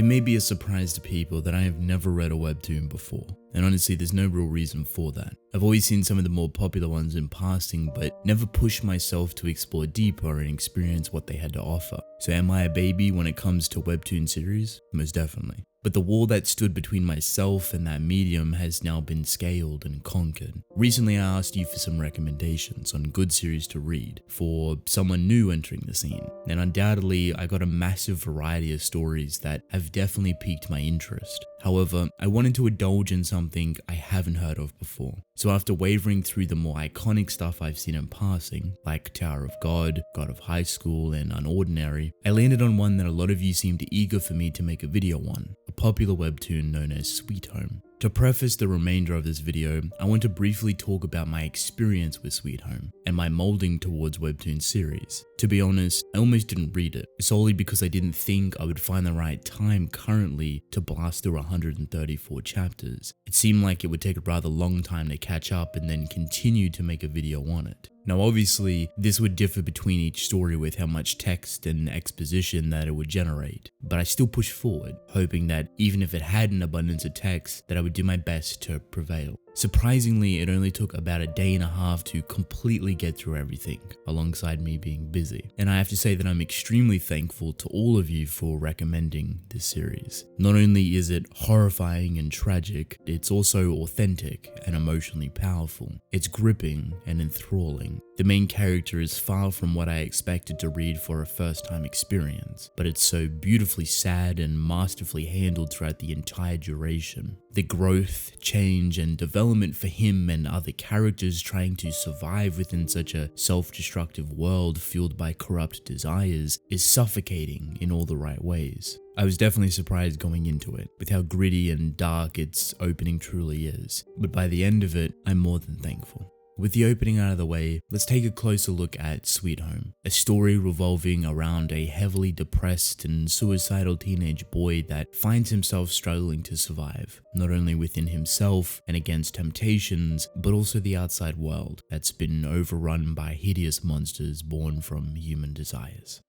It may be a surprise to people that I have never read a webtoon before, and honestly there's no real reason for that. I've always seen some of the more popular ones in passing, but never pushed myself to explore deeper and experience what they had to offer. So am I a baby when it comes to webtoon series? Most definitely. But the wall that stood between myself and that medium has now been scaled and conquered. Recently I asked you for some recommendations on good series to read for someone new entering the scene, and undoubtedly I got a massive variety of stories that have definitely piqued my interest. However, I wanted to indulge in something I haven't heard of before. So after wavering through the more iconic stuff I've seen in passing, like Tower of God, God of High School, and Unordinary, I landed on one that a lot of you seemed eager for me to make a video on, a popular webtoon known as Sweet Home. To preface the remainder of this video, I want to briefly talk about my experience with Sweet Home and my molding towards webtoon series. To be honest, I almost didn't read it, solely because I didn't think I would find the right time currently to blast through 134 chapters. It seemed like it would take a rather long time to catch up and then continue to make a video on it. Now obviously, this would differ between each story with how much text and exposition that it would generate, but I still pushed forward, hoping that even if it had an abundance of text, that I would do my best to prevail. Surprisingly, it only took about a day and a half to completely get through everything, alongside me being busy. And I have to say that I'm extremely thankful to all of you for recommending this series. Not only is it horrifying and tragic, it's also authentic and emotionally powerful. It's gripping and enthralling. The main character is far from what I expected to read for a first-time experience, but it's so beautifully sad and masterfully handled throughout the entire duration. The growth, change, and development for him and other characters trying to survive within such a self-destructive world fueled by corrupt desires is suffocating in all the right ways. I was definitely surprised going into it, with how gritty and dark its opening truly is, but by the end of it, I'm more than thankful. With the opening out of the way, let's take a closer look at Sweet Home, a story revolving around a heavily depressed and suicidal teenage boy that finds himself struggling to survive, not only within himself and against temptations, but also the outside world that's been overrun by hideous monsters born from human desires.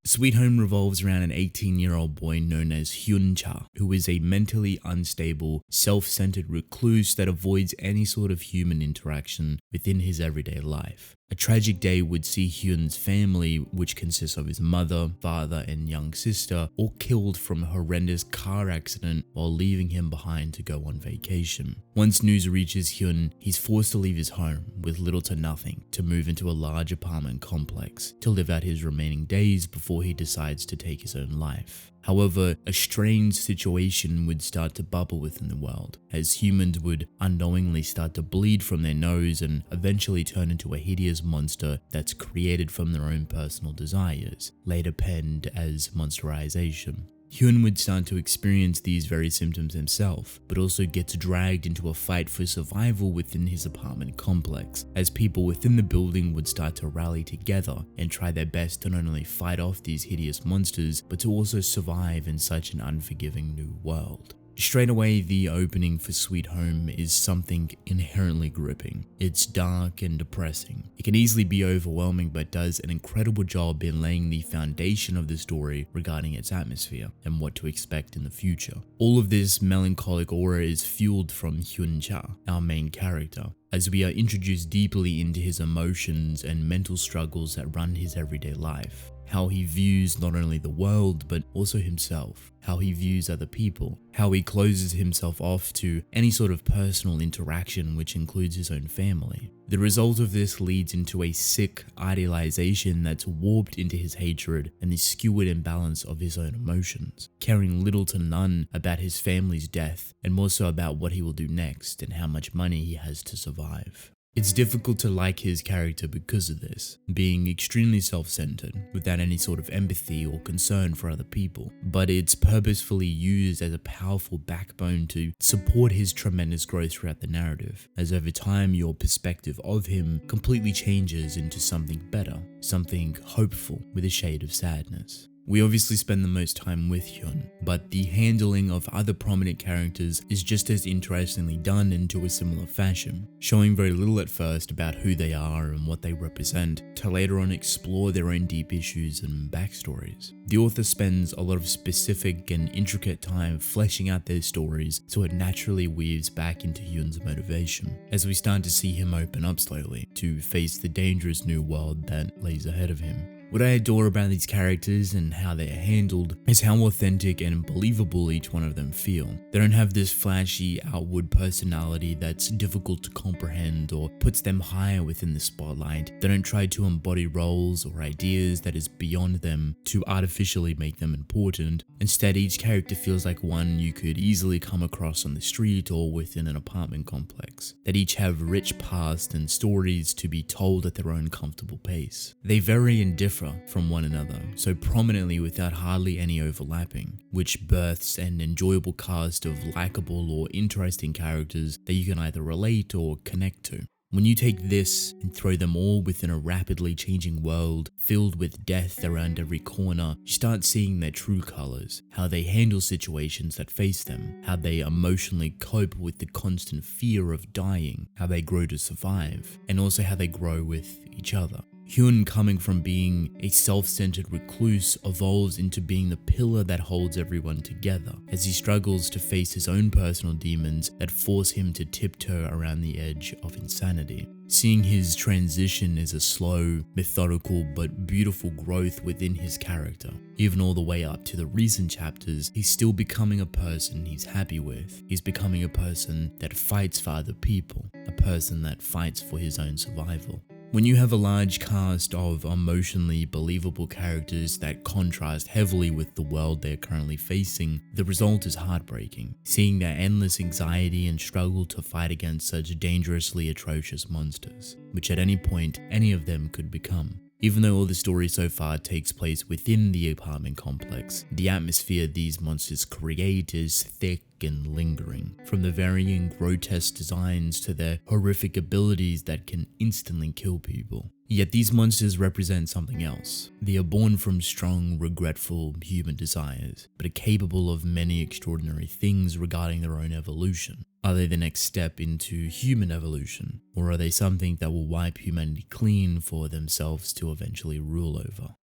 Sweet Home revolves around an 18-year-old boy known as Hyun-cha, who is a mentally unstable, self-centered recluse that avoids any sort of human interaction within his everyday life. A tragic day would see Hyun's family, which consists of his mother, father, and young sister, all killed from a horrendous car accident while leaving him behind to go on vacation. Once news reaches Hyun, he's forced to leave his home with little to nothing to move into a large apartment complex to live out his remaining days before he decides to take his own life. However, a strange situation would start to bubble within the world, as humans would unknowingly start to bleed from their nose and eventually turn into a hideous monster that's created from their own personal desires, later penned as Monsterization. Hyun would start to experience these very symptoms himself, but also gets dragged into a fight for survival within his apartment complex, as people within the building would start to rally together and try their best to not only fight off these hideous monsters, but to also survive in such an unforgiving new world. Straight away, the opening for Sweet Home is something inherently gripping. It's dark and depressing. It can easily be overwhelming, but does an incredible job in laying the foundation of the story regarding its atmosphere and what to expect in the future. All of this melancholic aura is fueled from Hyun-cha, our main character, as we are introduced deeply into his emotions and mental struggles that run his everyday life. How he views not only the world, but also himself, how he views other people, how he closes himself off to any sort of personal interaction, which includes his own family. The result of this leads into a sick idealization that's warped into his hatred and the skewed imbalance of his own emotions, caring little to none about his family's death, and more so about what he will do next and how much money he has to survive. It's difficult to like his character because of this, being extremely self-centered, without any sort of empathy or concern for other people, but it's purposefully used as a powerful backbone to support his tremendous growth throughout the narrative, as over time your perspective of him completely changes into something better, something hopeful with a shade of sadness. We obviously spend the most time with Hyun, but the handling of other prominent characters is just as interestingly done into a similar fashion, showing very little at first about who they are and what they represent, to later on explore their own deep issues and backstories. The author spends a lot of specific and intricate time fleshing out their stories, so it naturally weaves back into Hyun's motivation, as we start to see him open up slowly to face the dangerous new world that lays ahead of him. What I adore about these characters and how they are handled is how authentic and believable each one of them feel. They don't have this flashy outward personality that's difficult to comprehend or puts them higher within the spotlight. They don't try to embody roles or ideas that is beyond them to artificially make them important. Instead, each character feels like one you could easily come across on the street or within an apartment complex. That each have rich past and stories to be told at their own comfortable pace. They vary and differ from one another so prominently without hardly any overlapping, which births an enjoyable cast of likable or interesting characters that you can either relate or connect to. When you take this and throw them all within a rapidly changing world filled with death around every corner, you start seeing their true colors, how they handle situations that face them, how they emotionally cope with the constant fear of dying, how they grow to survive, and also how they grow with each other. Hyun, coming from being a self-centered recluse, evolves into being the pillar that holds everyone together as he struggles to face his own personal demons that force him to tiptoe around the edge of insanity. Seeing his transition is a slow, methodical, but beautiful growth within his character. Even all the way up to the recent chapters, he's still becoming a person he's happy with. He's becoming a person that fights for other people, a person that fights for his own survival. When you have a large cast of emotionally believable characters that contrast heavily with the world they're currently facing, the result is heartbreaking. Seeing their endless anxiety and struggle to fight against such dangerously atrocious monsters, which at any point any of them could become. Even though all the story so far takes place within the apartment complex, the atmosphere these monsters create is thick and lingering, from the varying grotesque designs to their horrific abilities that can instantly kill people. Yet these monsters represent something else. They are born from strong, regretful human desires, but are capable of many extraordinary things regarding their own evolution. Are they the next step into human evolution, or are they something that will wipe humanity clean for themselves to eventually rule over?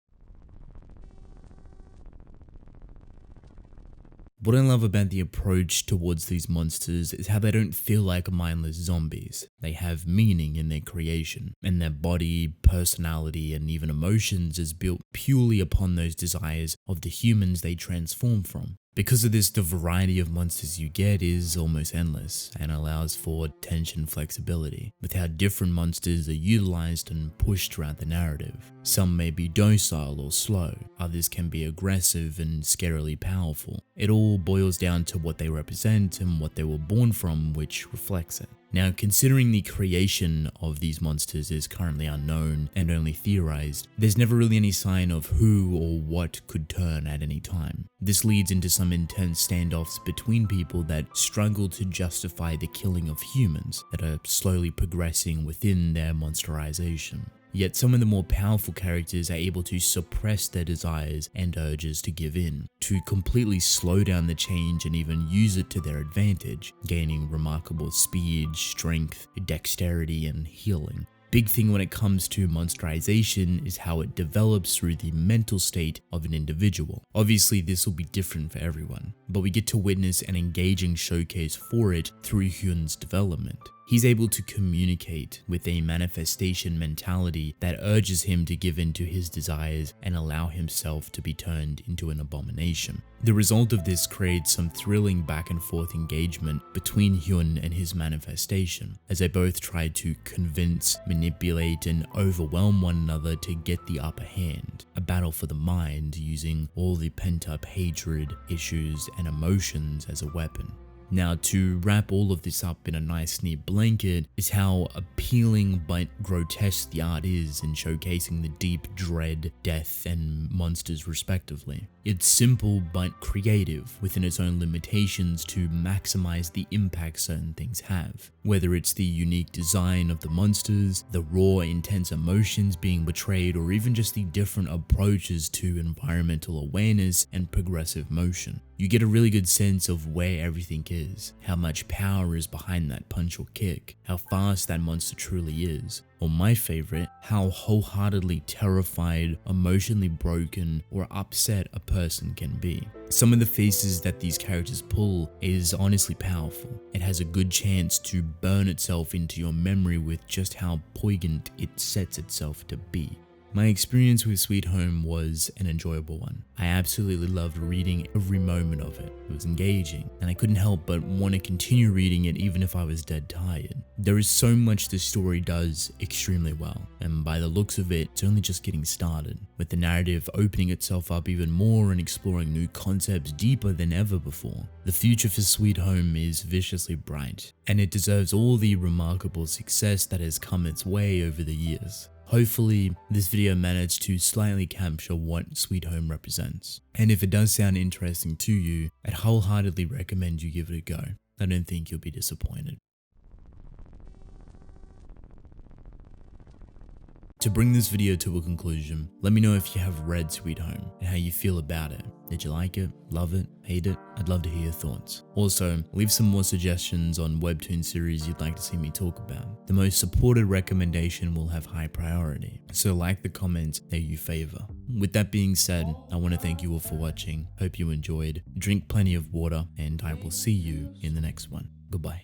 What I love about the approach towards these monsters is how they don't feel like mindless zombies. They have meaning in their creation, and their body, personality, and even emotions is built purely upon those desires of the humans they transform from. Because of this, the variety of monsters you get is almost endless and allows for tension flexibility with how different monsters are utilized and pushed throughout the narrative. Some may be docile or slow, others can be aggressive and scarily powerful. It all boils down to what they represent and what they were born from, which reflects it. Now, considering the creation of these monsters is currently unknown and only theorized, there's never really any sign of who or what could turn at any time. This leads into some intense standoffs between people that struggle to justify the killing of humans that are slowly progressing within their monsterization. Yet some of the more powerful characters are able to suppress their desires and urges to give in, to completely slow down the change and even use it to their advantage, gaining remarkable speed, strength, dexterity, and healing. Big thing when it comes to monsterization is how it develops through the mental state of an individual. Obviously, this will be different for everyone, but we get to witness an engaging showcase for it through Hyun's development. He's able to communicate with a manifestation mentality that urges him to give in to his desires and allow himself to be turned into an abomination. The result of this creates some thrilling back and forth engagement between Hyun and his manifestation, as they both try to convince, manipulate, and overwhelm one another to get the upper hand. A battle for the mind using all the pent-up hatred, issues, and emotions as a weapon. Now, to wrap all of this up in a nice neat blanket is how appealing but grotesque the art is in showcasing the deep dread, death, and monsters respectively. It's simple but creative within its own limitations to maximize the impact certain things have. Whether it's the unique design of the monsters, the raw, intense emotions being portrayed, or even just the different approaches to environmental awareness and progressive motion. You get a really good sense of where everything is, how much power is behind that punch or kick, how fast that monster truly is, or my favorite, how wholeheartedly terrified, emotionally broken, or upset a person can be. Some of the faces that these characters pull is honestly powerful. It has a good chance to burn itself into your memory with just how poignant it sets itself to be. My experience with Sweet Home was an enjoyable one. I absolutely loved reading every moment of it. It was engaging, and I couldn't help but want to continue reading it even if I was dead tired. There is so much the story does extremely well, and by the looks of it, it's only just getting started, with the narrative opening itself up even more and exploring new concepts deeper than ever before. The future for Sweet Home is viciously bright, and it deserves all the remarkable success that has come its way over the years. Hopefully, this video managed to slightly capture what Sweet Home represents. And if it does sound interesting to you, I'd wholeheartedly recommend you give it a go. I don't think you'll be disappointed. To bring this video to a conclusion, let me know if you have read Sweet Home and how you feel about it. Did you like it, love it, hate it? I'd love to hear your thoughts. Also, leave some more suggestions on Webtoon series you'd like to see me talk about. The most supported recommendation will have high priority, so like the comment that you favor. With that being said, I want to thank you all for watching. Hope you enjoyed. Drink plenty of water, and I will see you in the next one. Goodbye.